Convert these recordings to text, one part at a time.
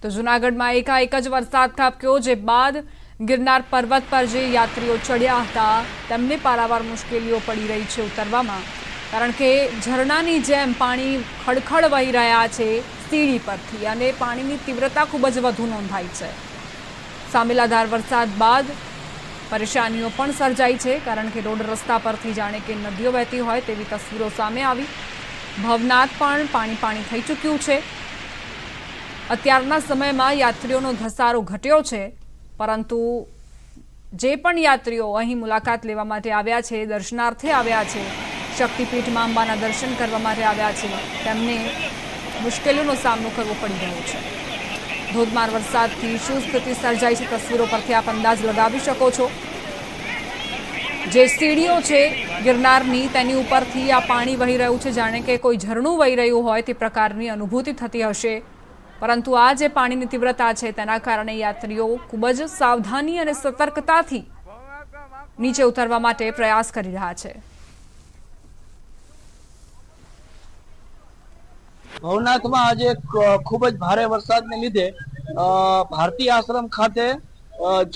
તો જૂનાગઢમાં એકાએક જ વરસાદ ખાબક્યો, જે બાદ ગિરનાર પર્વત પર જે યાત્રીઓ ચડ્યા હતા તેમને પારાવાર મુશ્કેલીઓ પડી રહી છે ઉતરવામાં, કારણ કે ઝરણાની જેમ પાણી ખડખડ વહી રહ્યા છે સીડી પરથી અને પાણીની તીવ્રતા ખૂબ જ વધુ નોંધાઈ છે। સામેલાધાર વરસાદ બાદ પરેશાનીઓ પણ સર્જાઈ છે, કારણ કે રોડ રસ્તા પરથી જાણે કે નદીઓ વહેતી હોય તેવી તસવીરો સામે આવી। ભવનાથ પણ પાણી થઈ ચૂક્યું છે। અત્યારના સમયમાં યાત્રીઓનો ધસારો ઘટ્યો છે, પરંતુ જે પણ યાત્રીઓ અહીં મુલાકાત લેવા માટે આવ્યા છે, દર્શનાર્થે આવ્યા છે, શક્તિપીઠમાં અંબાના દર્શન કરવા માટે આવ્યા છે, તેમને મુશ્કેલીઓનો સામનો કરવો પડી રહ્યો છે। ધોધમાર વરસાદથી શું સ્થિતિ સર્જાઈ છે તસવીરો પરથી આપ અંદાજ લગાવી શકો છો। જે સીડીઓ છે ગિરનારની તેની ઉપરથી આ પાણી વહી રહ્યું છે, જાણે કે કોઈ ઝરણું વહી રહ્યું હોય તે પ્રકારની અનુભૂતિ થતી હશે, પરંતુ આ જે પાણીની તીવ્રતા છે તેના કારણે યાત્રીઓ ખૂબ જ સાવધાની અને સતર્કતાથી નીચે ઉતરવા માટે પ્રયાસ કરી રહ્યા છે। ભવનાથમાં આજે ખૂબ જ ભારે વરસાદને લીધે ભારતીય આશ્રમ ખાતે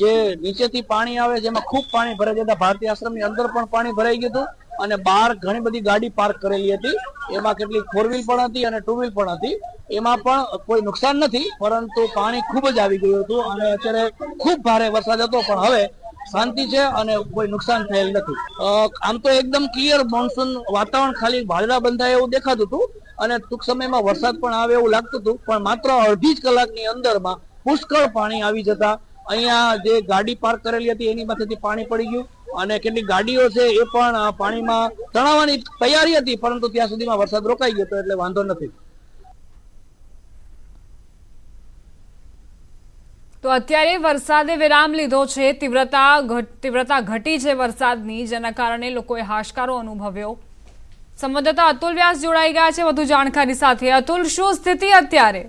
જે નીચેથી પાણી આવે જેમાં ખૂબ પાણી ભરાઈ જતા ભારતીય આશ્રમની અંદર પણ પાણી ભરાઈ ગયું હતું અને બહાર ઘણી બધી ગાડી પાર્ક કરેલી હતી, એમાં કેટલીક 4 વ્હીલ પણ હતી અને 2 વ્હીલ પણ હતી, એમાં પણ કોઈ નુકસાન નથી, પરંતુ પાણી ખૂબ જ આવી ગયું હતું અને અત્યારે ખૂબ ભારે વરસાદ હતો, પણ હવે શાંતિ છે અને કોઈ નુકસાન થયેલ નથી। આમ તો એકદમ ક્લિયર મોન્સૂન વાતાવરણ, ખાલી વાદળા બંધાય એવું દેખાતું હતું અને ટૂંક સમયમાં વરસાદ પણ આવે એવું લાગતું હતું, પણ માત્ર અડધી જ કલાકની અંદરમાં પુષ્કળ પાણી આવી જતા અહીંયા જે ગાડી પાર્ક કરેલી હતી એની માથેથી પાણી પડી ગયું અને કેટલીક ગાડીઓ છે એ પણ પાણીમાં તણાવવાની તૈયારી હતી, પરંતુ ત્યાં સુધીમાં વરસાદ રોકાઈ ગયો હતો, એટલે વાંધો નથી। તો અત્યારે વરસાદે વિરામ લીધો છે, તીવ્રતા ઘટી છે વરસાદની, જેના કારણે લોકોએ હાશકારો અનુભવ્યો। સંવાદદાતા અતુલ વ્યાસ જોડાઈ ગયા છે વધુ જાણકારી સાથે। અતુલ, શું સ્થિતિ અત્યારે?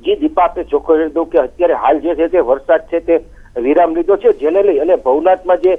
જી દીપા, આપણે ચોખ્ખું કહી દઉં કે અત્યારે હાલ જે છે તે વરસાદ છે તે વિરામ લીધો છે, જેને લઈ અને ભવનાથમાં જે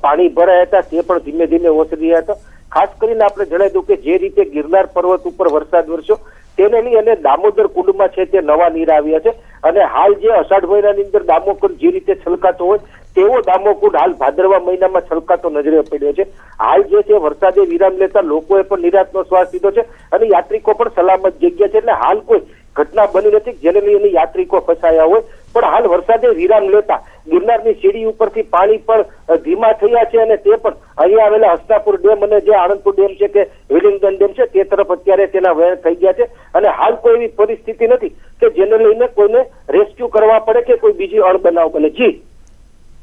પાણી ભરાયા હતા તે પણ ધીમે ધીમે ઓસરી રહ્યા હતા। ખાસ કરીને આપણે જણાવી દઉં કે જે રીતે ગિરનાર પર્વત ઉપર વરસાદ વરસ્યો તેને લઈ અને દામોદર કુંડમાં છે તે નવા નીર આવ્યા છે અને હાલ જે અષાઢ મહિનાની અંદર દામોકુંડ જે રીતે છલકાતો હોય તેવો દામોકુંડ હાલ ભાદરવા મહિનામાં છલકાતો નજરે પડ્યો છે। હાલ જે છે વરસાદે વિરામ લેતા લોકોએ પણ નિરાંતનો શ્વાસ લીધો છે અને યાત્રિકો પણ સલામત જગ્યા છે, એટલે હાલ કોઈ ઘટના બની નથી જેને લઈને યાત્રિકો ફસાયા હોય, પણ હાલ વરસાદે વિરામ લેતા ગિરનારની સીડી ઉપરથી પાણી પણ ધીમા થયા છે અને તે પણ અહીંયા આવેલા હસનાપુર ડેમ અને જે આણંદપુર ડેમ છે કે વિલિંગડન ડેમ છે તે તરફ અત્યારે તેના વહેણ થઈ ગયા છે અને હાલ કોઈ એવી પરિસ્થિતિ નથી કે જેને લઈને કોઈને રેસ્ક્યુ કરવા પડે કે કોઈ બીજી અણબનાવ બને। જી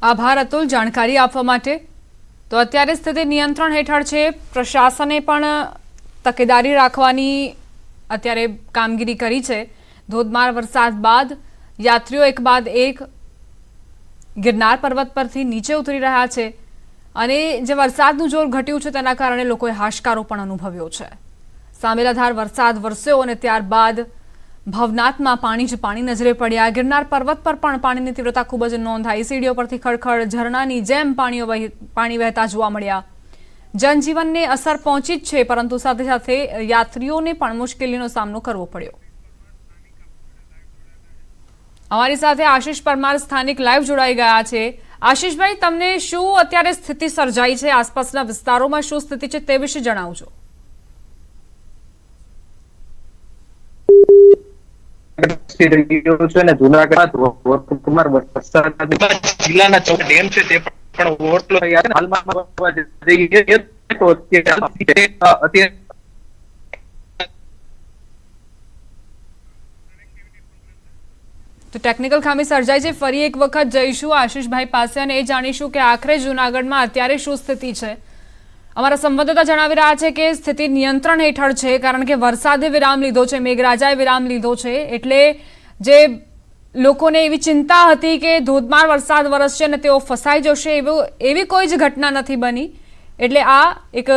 આભાર અતુલ જાણકારી આપવા માટે। તો અત્યારે સ્થિતિ નિયંત્રણ હેઠળ છે, પ્રશાસને પણ તકેદારી રાખવાની અત્યારે કામગીરી કરી છે। ધોધમાર વરસાદ બાદ યાત્રીઓ એક બાદ એક ગિરનાર પર્વત પરથી નીચે ઉતરી રહ્યા છે અને જે વરસાદનું જોર ઘટ્યું છે તેના કારણે લોકોએ હાશકારો પણ અનુભવ્યો છે। સામેલાધાર વરસાદ વરસ્યો અને ત્યારબાદ ભવનાથમાં પાણી જ પાણી નજરે પડ્યા। ગિરનાર પર્વત પર પણ પાણીની તીવ્રતા ખૂબ જ નોંધાઈ, સીડીઓ પરથી ખડખડ ઝરણાની જેમ પાણી વહેતા જોવા મળ્યા। જનજીવનને અસર પહોંચી જ છે, પરંતુ સાથે સાથે યાત્રીઓને પણ મુશ્કેલીનો સામનો કરવો પડ્યો। અમારી સાથે આશીષ પરમાર સ્થાનિક લાઈવ જોડાઈ ગયા છે। આશીષભાઈ, તમને શું અત્યારે સ્થિતિ સર્જાઈ છે, આસપાસના વિસ્તારોમાં શું સ્થિતિ છે તે વિશે જણાવજો। જિલ્લાના 14 ડેમ છે તે પણ ઓવરફ્લો થયા છે। હાલમાં તો ટેકનિકલ ખામી સર્જાઈ છે, ફરી એક વખત જઈશું આશીષભાઈ પાસે અને એ જાણીશું કે આખરે જૂનાગઢમાં અત્યારે શું સ્થિતિ છે। અમારા સંવાદદાતા જણાવી રહ્યા છે કે સ્થિતિ નિયંત્રણ હેઠળ છે, કારણ કે વરસાદે વિરામ લીધો છે, મેઘરાજાએ વિરામ લીધો છે, એટલે જે લોકોને એવી ચિંતા હતી કે ધોધમાર વરસાદ વરસશે અને તેઓ ફસાઈ જશે એવી કોઈ જ ઘટના નથી બની, એટલે આ એક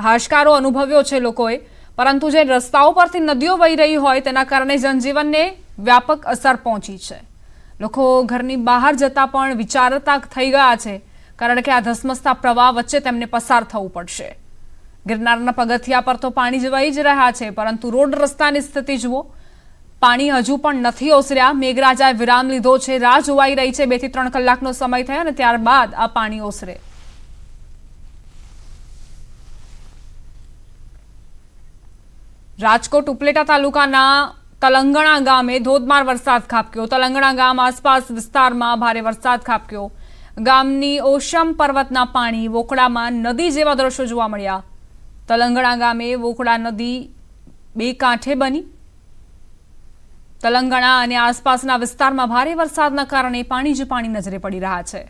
હાશકારો અનુભવ્યો છે લોકોએ, પરંતુ જે રસ્તાઓ પરથી નદીઓ વહી રહી હોય તેના કારણે જનજીવનને વ્યાપક અસર પહોંચી છે। લોકો ઘરની બહાર જતા પણ વિચારતા થઈ ગયા છે, કારણ કે આ ધસમસતા પ્રવાહ વચ્ચે તેમને પસાર થવું પડશે। ગિરનારના પગથિયા પર તો પાણી જ વહી જ રહ્યા છે, પરંતુ રોડ રસ્તાની સ્થિતિ જુઓ, પાણી હજુ પણ નથી ઓસર્યા. મેઘરાજાએ વિરામ લીધો છે. રાહ જોવાઈ રહી છે. 2 થી 3 કલાકનો સમય થયો અને ત્યારબાદ આ પાણી ઓસરે. રાજકોટ ઉપલેટા તાલુકાના તલંગણા ગામે ધોધમાર વરસાદ ખાબક્યો. તલંગણા ગામ આસપાસ વિસ્તારમાં ભારે વરસાદ ખાબક્યો. ગામની ઓશમ પર્વતના પાણી વોકડામાં નદી જેવા દ્રશ્યો જોવા મળ્યા. તલંગણા ગામે વોકડા નદી 2 કાંઠે બની. તલંગણા અને આસપાસના વિસ્તારમાં ભારે વરસાદના કારણે પાણી જ પાણી નજરે પડી રહ્યા છે.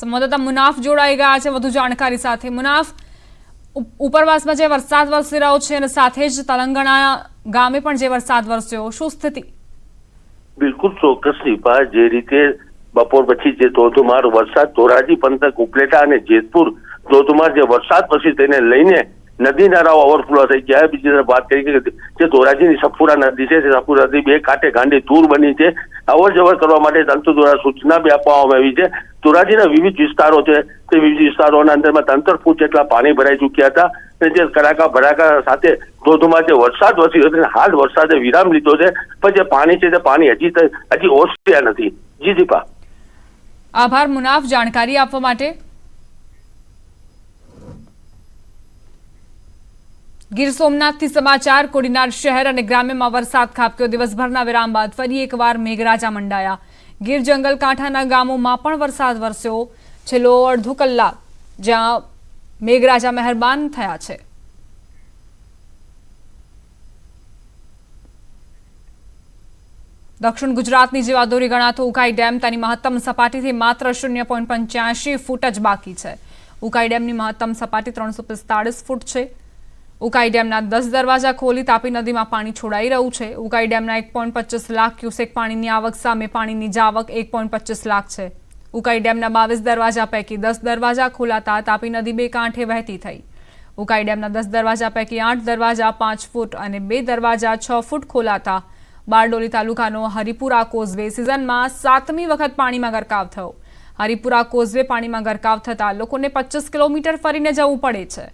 સંવાદદાતા મુનાફ જોડાઈ ગયા છે વધુ જાણકારી સાથે. મુનાફ, ઉપરવાસમાં જે વરસાદ વરસી રહ્યો છે અને સાથે જ તલંગણા ગામે પણ જે વરસાદ વરસ્યો, શું સ્થિતિ? બિલકુલ ચોક્કસ દીપા, જે રીતે બપોર પછી જે ધોધમાર વરસાદ ધોરાજી પંથક ઉપલેટા અને જેતપુર ધોધમાર જે વરસાદ પછી તેને લઈને નદી નાળાઓ ઓવરફ્લો થઈ ગયા. બીજી તરફ વાત કરી કે જે ધોરાજીની સફુરા નદી છે તે સફુરા નદી 2 કાંઠે ગાંડી તૂર બની છે. અવર જવર કરવા માટે તંત્ર દ્વારા સૂચના બી આપવામાં આવી છે. ધોરાજીના વિવિધ વિસ્તારો છે તે વિવિધ વિસ્તારોના અંદરમાં 3 ફૂટ જેટલા પાણી ભરાઈ ચૂક્યા હતા અને જે કડાકા ભડાકા સાથે ધોધમાર જે વરસાદ વરસ્યો હતો હાલ વરસાદે વિરામ લીધો છે, પણ જે પાણી છે તે પાણી હજી ઓસર્યા નથી. જી દીપા. આભાર મુનાફ જાણકારી આપવા માટે. ગીર સોમનાથથી સમાચાર. કોડીનાર શહેર અને ગ્રામ્યમાં વરસાદ ખાબક્યો. દિવસભરના વિરામ બાદ ફરી એકવાર મેઘરાજા મંડાયા. ગીર જંગલ કાંઠાના ગામોમાં પણ વરસાદ વરસ્યો. છેલ્લો અડધો કલાક જ્યાં મેઘરાજા મહેરબાન થયા છે. દક્ષિણ ગુજરાતની જીવાદોરી ગણાતો ઉકાઈ ડેમ તેની મહત્તમ સપાટીથી માત્ર 0.85 ફૂટ જ બાકી છે. ઉકાઈ ડેમની મહત્તમ સપાટી 345 ફૂટ છે. ઉકાઈ ડેમના 10 દરવાજા ખોલી તાપી નદીમાં પાણી છોડાઈ રહ્યું છે. ઉકાઈ ડેમના 1.25 લાખ ક્યુસેક પાણીની આવક સામે પાણીની જાવક 1.25 લાખ છે. ઉકાઈ ડેમના 22 દરવાજા પૈકી 10 દરવાજા ખોલાતા તાપી નદી 2 કાંઠે વહેતી થઈ. ઉકાઈ ડેમના 10 દરવાજા પૈકી 8 દરવાજા 5 ફૂટ અને 2 દરવાજા 6 ફૂટ ખોલાતા બારડોલી તાલુકાનો હરિપુરા કોઝવે સિઝનમાં 7મી વખત પાણીમાં ગરકાવ થયો. હરિપુરા કોઝવે પાણીમાં ગરકાવ થતા લોકોને 25 કિલોમીટર ફરીને જવું પડે છે.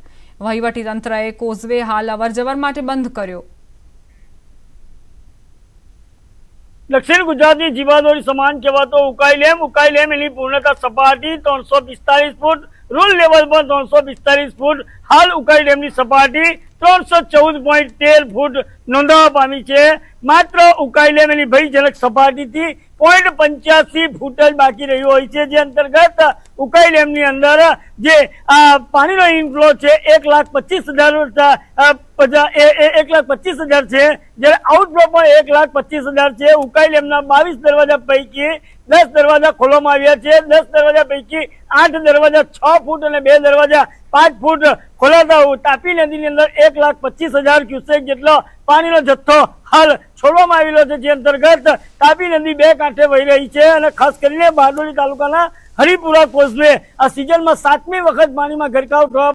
વહીવટીતંત્રએ કોઝવે હાલ અવરજવર માટે બંધ કર્યો. દક્ષિણ ગુજરાતની જીવાદોરી સમાન કહેવાતો ઉકાઈ ડેમ એની પૂર્ણતા સપાટી 345 ફૂટ, રૂલ લેવલ પર 345 ફૂટ. હાલ ઉકાઈ ડેમની સપાટી 314.13 ફૂટ નોંધવા પામી છે. માત્ર ઉકાઈ ડેમ એની ભયજનક સપાટીથી 0.85 ફૂટ જ બાકી રહ્યું હોય છે, જે અંતર્ગત ઉકાઈ ડેમની અંદર જે પાણીનો ઇનફ્લો છે 1,25,000 છે, જ્યારે આઉટફ્લો પણ 1,25,000 છે. ઉકાઈ ડેમના 22 દરવાજા પૈકી 10 દરવાજા ખોલવામાં આવ્યા છે. 10 દરવાજા પૈકી 8 દરવાજા 6 ફૂટ અને 2 દરવાજા 5 ફૂટ ખોલાતા તાપી નદીની અંદર 1,25,000 ક્યુસેક જેટલો પાણીનો જથ્થો હાલ છોડવામાં આવેલો છે, જે અંતર્ગત તાપી નદી 2 કાંઠે વહી રહી છે. અને ખાસ કરીને બારડોલી તાલુકાના હરિપુરા કોઝવે આ સિઝનમાં 7મી વખત પાણીમાં ગરકાવ થવા